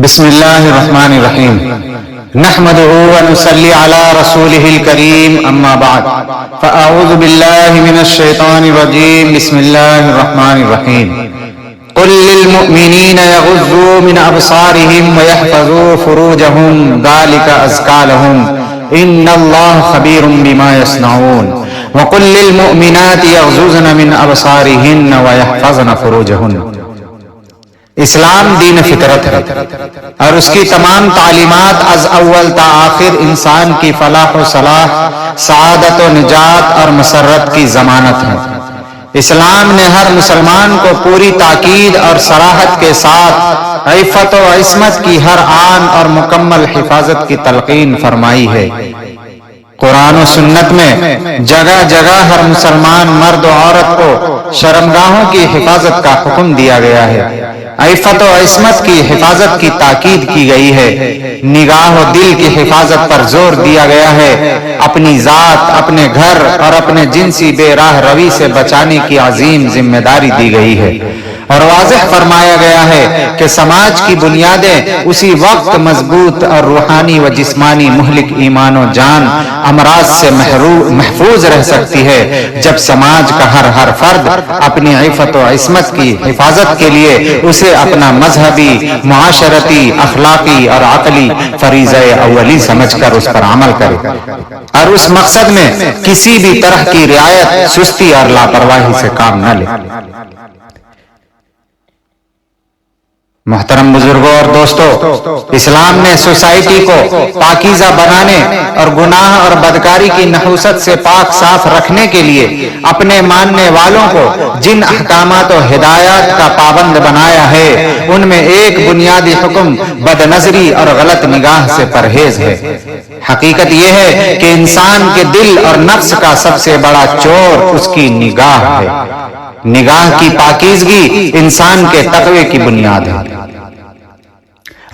بسم اللہ الرحمن الرحیم نحمده ونصلي على رسوله الكريم اما بعد فاعوذ باللہ من الشیطان الرجیم بسم اللہ الرحمن الرحیم قل للمؤمنین یغضوا من ابصارهم ويحفظوا فروجهم ذلك ازکى لهم ان اللہ خبیر بما يصنعون وقل للمؤمنات یغضضن من ابصارهن ويحفظن فروجهن۔ اسلام دین فطرت ہے اور اس کی تمام تعلیمات از اول تا آخر انسان کی فلاح و صلاح، سعادت و نجات اور مسرت کی ضمانت ہے۔ اسلام نے ہر مسلمان کو پوری تاکید اور صراحت کے ساتھ عفت و عصمت کی ہر آن اور مکمل حفاظت کی تلقین فرمائی ہے۔ قرآن و سنت میں جگہ جگہ ہر مسلمان مرد و عورت کو شرمگاہوں کی حفاظت کا حکم دیا گیا ہے، عفت و عصمت کی حفاظت کی تاکید کی گئی ہے، نگاہ و دل کی حفاظت پر زور دیا گیا ہے، اپنی ذات، اپنے گھر اور اپنے جنسی بے راہ روی سے بچانے کی عظیم ذمہ داری دی گئی ہے، اور واضح فرمایا گیا ہے کہ سماج کی بنیادیں اسی وقت مضبوط اور روحانی و جسمانی مہلک ایمان و جان امراض سے محفوظ رہ سکتی ہے جب سماج کا ہر فرد اپنی عفت و عصمت کی حفاظت کے لیے اسے اپنا مذہبی، معاشرتی، اخلاقی اور عقلی فریضہ اولی سمجھ کر اس پر عمل کرے اور اس مقصد میں کسی بھی طرح کی رعایت، سستی اور لاپرواہی سے کام نہ لے۔ محترم بزرگوں اور دوستوں، اسلام نے سوسائٹی کو پاکیزہ بنانے اور گناہ اور بدکاری کی نحوست سے پاک صاف رکھنے کے لیے اپنے ماننے والوں کو جن احکامات و ہدایات کا پابند بنایا ہے ان میں ایک بنیادی حکم بد نظری اور غلط نگاہ سے پرہیز ہے۔ حقیقت یہ ہے کہ انسان کے دل اور نفس کا سب سے بڑا چور اس کی نگاہ ہے۔ نگاہ کی پاکیزگی انسان کے تقوی کی بنیاد ہے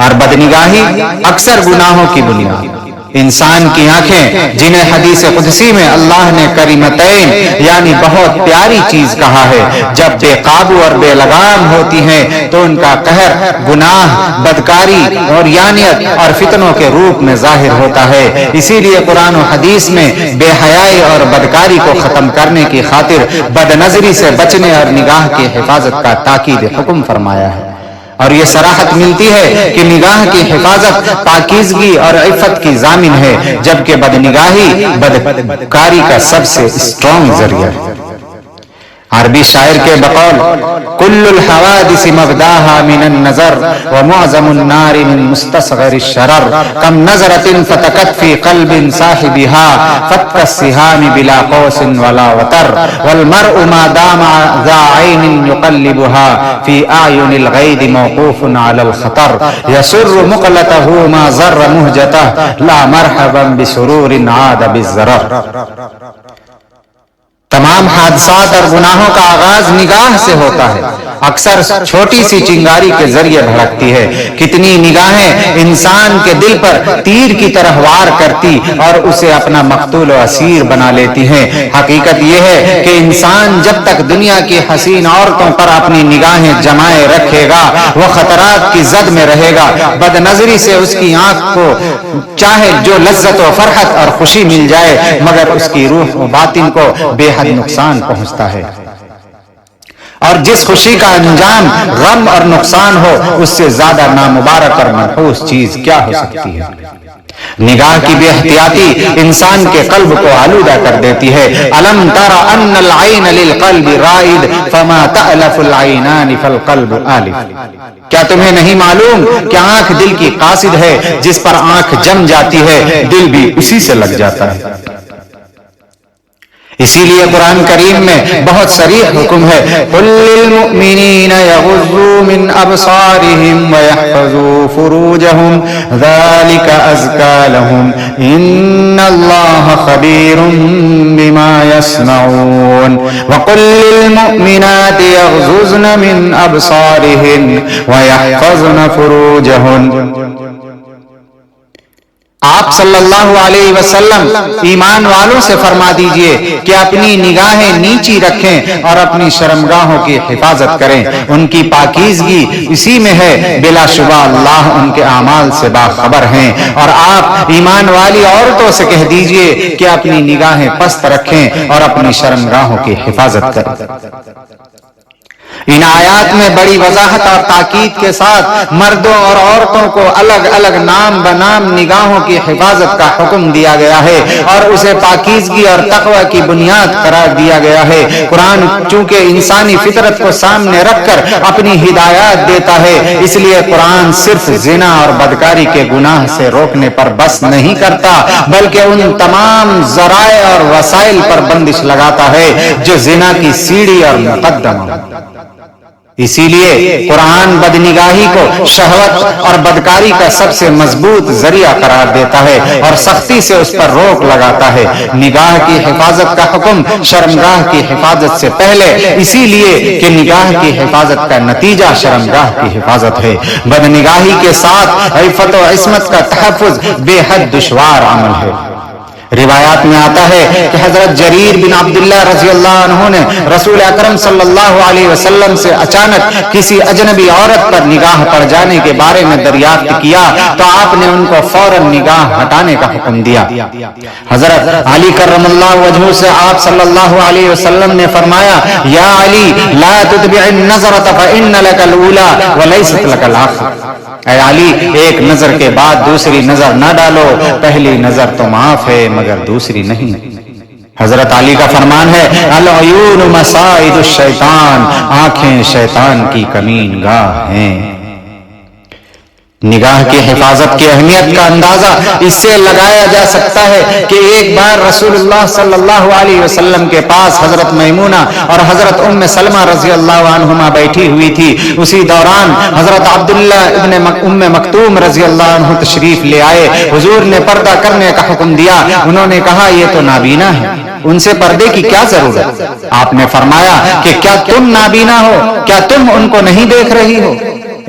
اور بدنگاہی اکثر گناہوں کی بنیاد۔ انسان کی آنکھیں، جنہیں حدیث قدسی میں اللہ نے کریمتین یعنی بہت پیاری چیز کہا ہے، جب بے قابو اور بے لگام ہوتی ہیں تو ان کا قہر گناہ، بدکاری اور یانیت اور فتنوں کے روپ میں ظاہر ہوتا ہے۔ اسی لیے قرآن و حدیث میں بے حیائی اور بدکاری کو ختم کرنے کی خاطر بد نظری سے بچنے اور نگاہ کی حفاظت کا تاکید حکم فرمایا ہے، اور یہ صراحت ملتی ہے کہ نگاہ کی حفاظت پاکیزگی اور عفت کی ضامن ہے، جبکہ بدنگاہی بدکاری کا سب سے اسٹرانگ ذریعہ ہے۔ عربی شاعر کے بقول کل الحوادث مبداها من النظر ومعظم النار من مستصغر الشرر کم نظرة فتكت في قلب صاحبها فتك السهام بلا قوس ولا وتر والمرء ما دام ذا عين يقلبها في أعين الغيد موقوف على الخطر يسر مقلته ما ضر مهجته لا مرحبا بسرور عاد بالضرر۔ تمام حادثات اور گناہوں کا آغاز نگاہ سے ہوتا ہے، اکثر چھوٹی سی چنگاری کے ذریعے بھڑکتی ہے۔ کتنی نگاہیں انسان کے دل پر تیر کی طرح وار کرتی اور اسے اپنا مقتول و اسیر بنا لیتی ہیں۔ حقیقت یہ ہے کہ انسان جب تک دنیا کی حسین عورتوں پر اپنی نگاہیں جمائے رکھے گا وہ خطرات کی زد میں رہے گا۔ بد نظری سے اس کی آنکھ کو چاہے جو لذت و فرحت اور خوشی مل جائے مگر اس کی روح و باطن کو بے حد نقصان پہنچتا ہے، اور جس خوشی کا انجام غم اور نقصان ہو اس سے زیادہ نامبارک اور منحوس چیز کیا ہو سکتی ہے۔ نگاہ کی بے احتیاطی انسان کے قلب کو آلودہ کر دیتی ہے۔ الم تر ان العین للقلب رائد فما تألف العینان فالقلب آلف۔ کیا تمہیں نہیں معلوم کہ آنکھ دل کی قاصد ہے، جس پر آنکھ جم جاتی ہے دل بھی اسی سے لگ جاتا ہے۔ اسی لیے قرآن کریم میں بہت صریح حکم ہے قل للمؤمنین یغضوا من ابصارهم ويحفظوا فروجهم ذلك ازکى لهم ان اللہ خبیر بما يصنعون وقل للمؤمنات یغضضن من ابصارهن ويحفظن فروجهن۔ آپ صلی اللہ علیہ وسلم ایمان والوں سے فرما دیجئے کہ اپنی نگاہیں نیچی رکھیں اور اپنی شرمگاہوں کی حفاظت کریں، ان کی پاکیزگی اسی میں ہے، بلا شبہ اللہ ان کے اعمال سے باخبر ہیں۔ اور آپ ایمان والی عورتوں سے کہہ دیجئے کہ اپنی نگاہیں پست رکھیں اور اپنی شرمگاہوں کی حفاظت کریں۔ ان آیات میں بڑی وضاحت اور تاکید کے ساتھ مردوں اور عورتوں کو الگ الگ نام بنام نگاہوں کی حفاظت کا حکم دیا گیا ہے اور اسے پاکیزگی اور تقوی کی بنیاد قرار دیا گیا ہے۔ قرآن چونکہ انسانی فطرت کو سامنے رکھ کر اپنی ہدایات دیتا ہے، اس لیے قرآن صرف زنا اور بدکاری کے گناہ سے روکنے پر بس نہیں کرتا، بلکہ ان تمام ذرائع اور وسائل پر بندش لگاتا ہے جو زنا کی سیڑھی اور مقدمہ۔ اسی لیے قرآن بدنگاہی کو شہوت اور بدکاری کا سب سے مضبوط ذریعہ قرار دیتا ہے اور سختی سے اس پر روک لگاتا ہے۔ نگاہ کی حفاظت کا حکم شرمگاہ کی حفاظت سے پہلے، اسی لیے کہ نگاہ کی حفاظت کا نتیجہ شرمگاہ کی حفاظت ہے۔ بدنگاہی کے ساتھ عفت و عصمت کا تحفظ بے حد دشوار عمل ہے۔ روایات میں آتا ہے کہ حضرت جریر بن عبداللہ رضی اللہ عنہ نے رسول اکرم صلی اللہ علیہ وسلم سے اچانک کسی اجنبی عورت پر نگاہ پڑ جانے کے بارے میں دریافت کیا تو آپ نے ان کو فوراً نگاہ ہٹانے کا حکم دیا۔ حضرت علی کرم اللہ وجہہ سے آپ صلی اللہ علیہ وسلم نے فرمایا، یا علی لا تتبع النظرۃ فإن لك الأولى وليست لك الآخرۃ۔ اے علی، ایک نظر کے بعد دوسری نظر نہ ڈالو، پہلی نظر تو معاف ہے مگر دوسری نہیں۔ حضرت علی کا فرمان ہے، العیون مصائد الشیطان، آنکھیں شیطان کی کمین گاہ ہیں۔ نگاہ کی حفاظت کی اہمیت کا اندازہ اس سے لگایا جا سکتا ہے کہ ایک بار رسول اللہ صلی اللہ علیہ وسلم کے پاس حضرت میمونہ اور حضرت ام سلمہ رضی اللہ عنہما بیٹھی ہوئی تھی۔ اسی دوران حضرت عبداللہ ابن ام مکتوم رضی اللہ عنہ تشریف لے آئے۔ حضور نے پردہ کرنے کا حکم دیا۔ انہوں نے کہا، یہ تو نابینا ہے، ان سے پردے کی کیا ضرورت؟ آپ نے فرمایا کہ کیا تم نابینا ہو؟ کیا تم ان کو نہیں دیکھ رہی ہو؟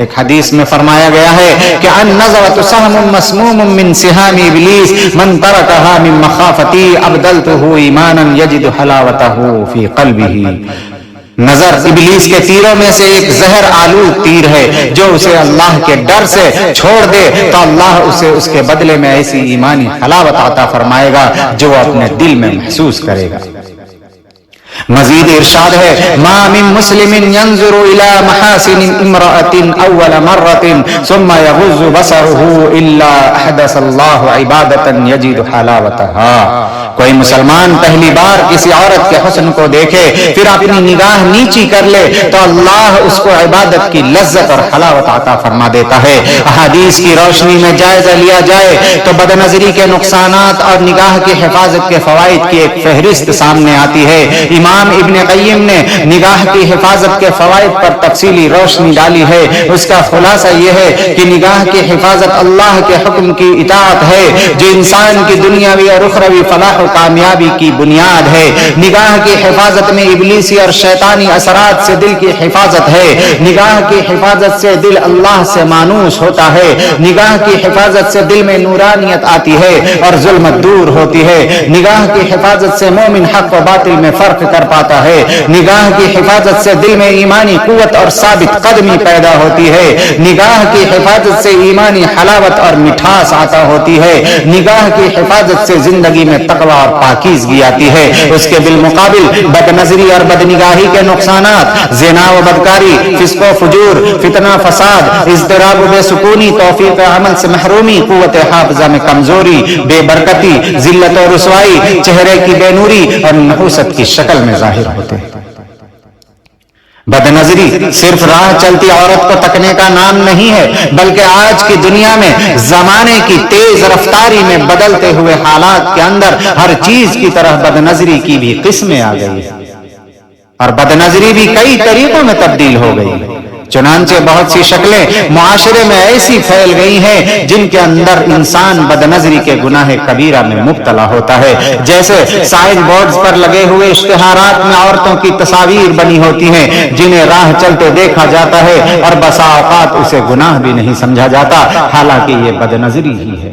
ایک حدیث میں فرمایا گیا ہے کہ النظرۃ سهم مسموم من سهام ابلیس من ترکها من مخافتی ابدلته ایمانا یجد حلاوته فی قلبه۔ نظر ابلیس کے تیروں میں سے ایک زہر آلود تیر ہے، جو اسے اللہ کے ڈر سے چھوڑ دے تو اللہ اسے اس کے بدلے میں ایسی ایمانی حلاوت عطا فرمائے گا جو وہ اپنے دل میں محسوس کرے گا۔ مزید ارشاد ہے، ما من مسلم ينظر الى محاسن امرأة اول مرة ثم يغض بصره الا احدث الله عبادة يجد حلاوتها۔ کوئی مسلمان پہلی بار کسی عورت کے حسن کو دیکھے پھر اپنی نگاہ نیچی کر لے تو اللہ اس کو عبادت کی لذت اور حلاوت عطا فرما دیتا ہے۔ احادیث کی روشنی میں جائزہ لیا جائے تو بدنظری کے نقصانات اور نگاہ کی حفاظت کے فوائد کی ایک فہرست سامنے آتی ہے۔ امام ابن قیم نے نگاہ کی حفاظت کے فوائد پر تفصیلی روشنی ڈالی ہے۔ اس کا خلاصہ یہ ہے کہ نگاہ کی حفاظت اللہ کے حکم کی اطاعت ہے جو انسان کی دنیاوی اور اخروی فلاح و کامیابی کی بنیاد ہے۔ نگاہ کی حفاظت میں ابلیسی اور شیطانی اثرات سے دل کی حفاظت ہے۔ نگاہ کی حفاظت سے دل اللہ سے مانوس ہوتا ہے۔ نگاہ کی حفاظت سے دل میں نورانیت آتی ہے اور ظلمت دور ہوتی ہے۔ نگاہ کی حفاظت سے مومن حق و باطل میں فرق کر پاتا ہے۔ نگاہ کی حفاظت سے دل میں ایمانی قوت اور ثابت قدمی پیدا ہوتی ہے۔ نگاہ کی حفاظت سے ایمانی حلاوت اور مٹھاس عطا ہوتی ہے۔ نگاہ کی حفاظت سے زندگی میں تقوی اور پاکیزگی آتی ہے۔ اس کے بالمقابل بد نظری اور بد نگاہی کے نقصانات زنا و بدکاری، فسق و فجور، فتنہ فساد، اضطراب و بے سکونی، توفیق عمل سے محرومی، قوت حافظہ میں کمزوری، بے برکتی، ذلت و رسوائی، چہرے کی بے نوری اور نحوست کی شکل میں ظاہر ہوتے ہیں۔ بد نظری صرف راہ چلتی عورت کو تکنے کا نام نہیں ہے، بلکہ آج کی دنیا میں زمانے کی تیز رفتاری میں بدلتے ہوئے حالات کے اندر ہر چیز کی طرح بد نظری کی بھی قسمیں آ گئی ہیں اور بد نظری بھی کئی طریقوں میں تبدیل ہو گئی ہے۔ چنانچہ بہت سی شکلیں معاشرے میں ایسی پھیل گئی ہیں جن کے اندر انسان بد نظری کے گناہ کبیرہ میں مبتلا ہوتا ہے، جیسے سائن بورڈز پر لگے ہوئے اشتہارات میں عورتوں کی تصاویر بنی ہوتی ہیں جنہیں راہ چلتے دیکھا جاتا ہے اور بسا اوقات اسے گناہ بھی نہیں سمجھا جاتا، حالانکہ یہ بد نظری ہی ہے۔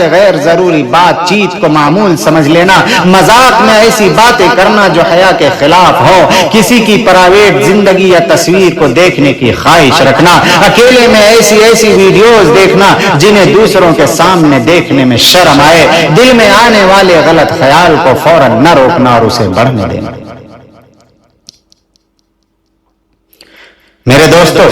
سے غیر ضروری بات چیت کو معمول سمجھ لینا، مذاق میں ایسی باتیں کرنا جو حیا کے خلاف ہو، کسی کی پرائیویٹ زندگی یا تصویر کو دیکھنے کی خواہش رکھنا، اکیلے میں ایسی ویڈیوز دیکھنا جنہیں دوسروں کے سامنے دیکھنے میں شرم آئے، دل میں آنے والے غلط خیال کو فوراً نہ روکنا اور اسے بڑھنے دینا۔ میرے دوستو،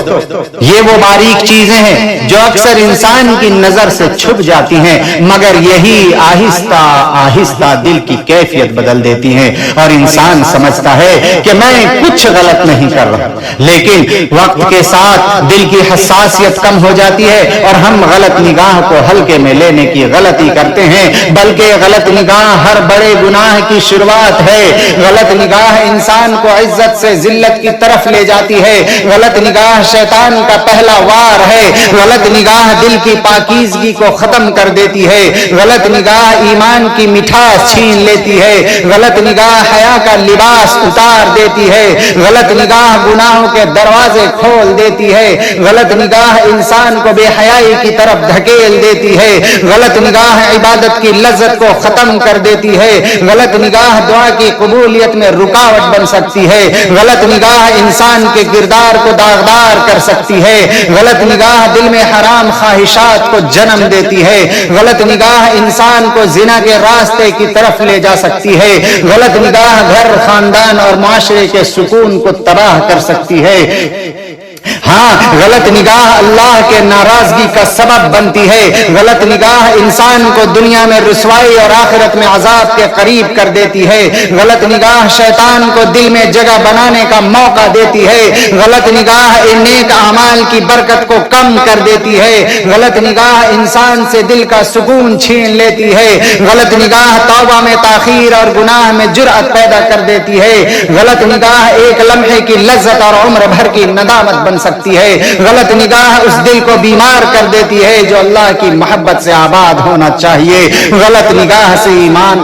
یہ وہ باریک چیزیں ہیں جو اکثر انسان کی نظر سے چھپ جاتی ہیں، مگر یہی آہستہ آہستہ دل کی کیفیت بدل دیتی ہیں اور انسان سمجھتا ہے کہ میں کچھ غلط نہیں کر رہا، لیکن وقت کے ساتھ دل کی حساسیت کم ہو جاتی ہے اور ہم غلط نگاہ کو ہلکے میں لینے کی غلطی کرتے ہیں، بلکہ غلط نگاہ ہر بڑے گناہ کی شروعات ہے۔ غلط نگاہ انسان کو عزت سے ذلت کی طرف لے جاتی ہے، غلط نگاہ شیطان کا پہلا وار ہے، غلط نگاہ دل کی پاکیزگی کو ختم کر دیتی ہے، غلط نگاہ ایمان کی مٹھاس چھین لیتی ہے، غلط نگاہ حیا کا لباس اتار دیتی ہے، غلط نگاہ گناہوں کے دروازے کھول دیتی ہے، غلط نگاہ انسان کو بے حیائی کی طرف دھکیل دیتی ہے، غلط نگاہ عبادت کی لذت کو ختم کر دیتی ہے، غلط نگاہ دعا کی قبولیت میں رکاوٹ بن سکتی ہے، غلط نگاہ انسان کے کردار کو داغدار کر سکتی ہے، غلط نگاہ دل میں حرام خواہشات کو جنم دیتی ہے، غلط نگاہ انسان کو زنا کے راستے کی طرف لے جا سکتی ہے، غلط نگاہ گھر، خاندان اور معاشرے کے سکون کو تباہ کر سکتی ہے۔ ہاں، غلط نگاہ اللہ کے ناراضگی کا سبب بنتی ہے، غلط نگاہ انسان کو دنیا میں رسوائی اور آخرت میں عذاب کے قریب کر دیتی ہے، غلط نگاہ شیطان کو دل میں جگہ بنانے کا موقع دیتی ہے، غلط نگاہ نیک اعمال کی برکت کو کم کر دیتی ہے، غلط نگاہ انسان سے دل کا سکون چھین لیتی ہے، غلط نگاہ توبہ میں تاخیر اور گناہ میں جرأت پیدا کر دیتی ہے، غلط نگاہ ایک لمحے کی لذت اور عمر بھر کی ندامت بن سکتی ہے، غلط نگاہ اس دل کو بیمار کر دیتی ہے جو اللہ کی محبت سے آباد ہونا چاہیے، غلط نگاہ سے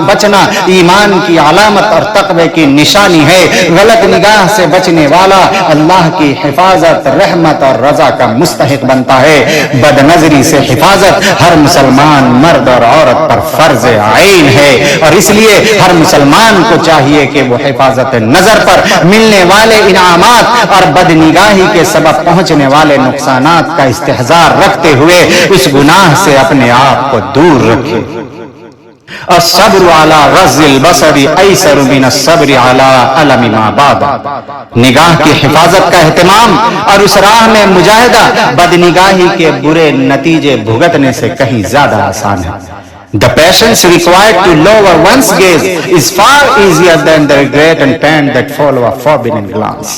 بچنا ایمان کی علامت اور تقوی کی نشانی ہے، غلط نگاہ سے بچنے والا اللہ کی حفاظت، رحمت اور رضا کا مستحق بنتا ہے۔ بد نظری سے حفاظت ہر مسلمان مرد اور عورت پر فرض عین ہے، اور اس لیے ہر مسلمان کو چاہیے کہ وہ حفاظت نظر پر ملنے والے انعامات اور بد نگاہی کے سبب پہنچنے والے نقصانات کا استحضار رکھتے ہوئے اس گناہ سے اپنے آپ کو دور رکھے۔ الصبر على غض البصر ایسر من الصبر على الم ما بعد، نگاہ کی حفاظت کا اہتمام اور اس راہ میں مجاہدہ بد نگاہی کے برے نتیجے بھگتنے سے کہیں زیادہ آسان ہے۔ The patience required to lower one's gaze is far easier than the regret and pain that follow a forbidden glance۔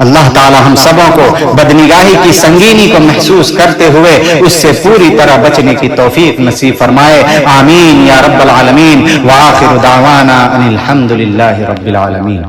اللہ تعالی ہم سبوں کو بدنگاہی کی سنگینی کو محسوس کرتے ہوئے اس سے پوری طرح بچنے کی توفیق نصیب فرمائے، آمین یا رب العالمین، وآخر دعوانا ان الحمد للہ رب العالمین۔